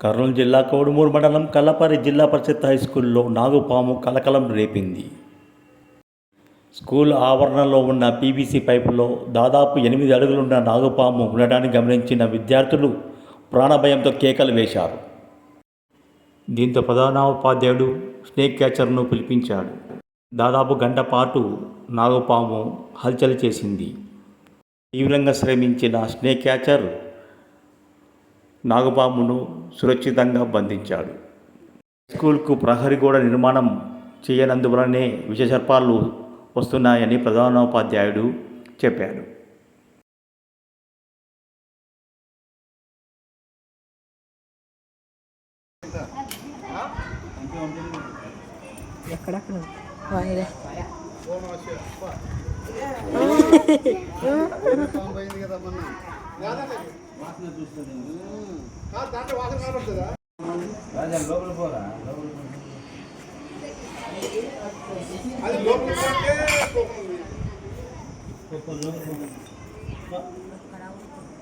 కర్నూలు జిల్లా కోడుమూరు మండలం కల్లపరి జిల్లా పరిషత్ హైస్కూల్లో నాగుపాము కలకలం రేపింది. స్కూల్ ఆవరణలో ఉన్న పీవీసీ పైపులో దాదాపు 8 అడుగులున్న నాగుపాము ఉండడాన్ని గమనించిన విద్యార్థులు ప్రాణభయంతో కేకలు వేశారు. దీంతో ప్రధానోపాధ్యాయుడు స్నేక్ క్యాచర్ను పిలిపించాడు. దాదాపు గంట పాటు నాగుపాము హల్చల్ చేసింది. తీవ్రంగా శ్రమించిన స్నేక్ క్యాచర్ నాగుపామును సురక్షితంగా బంధించాడు. స్కూల్కు ప్రహరీ గోడ నిర్మాణం చేయనందువలనే విషసర్పాలు వస్తున్నాయని ప్రధానోపాధ్యాయుడు చెప్పాడు.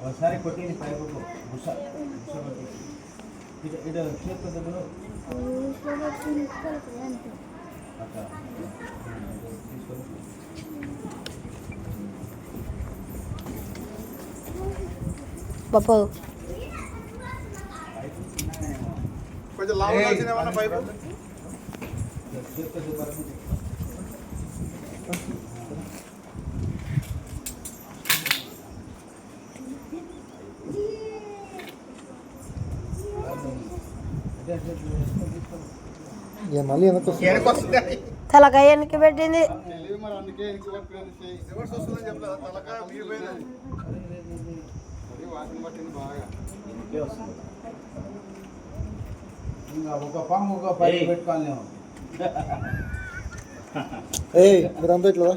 ఒకసారి కొట్టింది పైపు ఇటు చేతి దగ్గర బాబు కొంచెం లాభం పైపు తలకాయ వెనక్కి పెట్టింది. ఒక పాము ఒక పై పెట్టుకోవాలి. మీరంతా ఇట్లా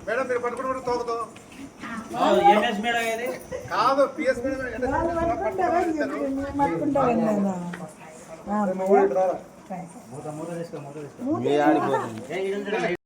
మేడం మీరు పట్టుకుంటే తోగుతో కాదు పిఎస్ మేడం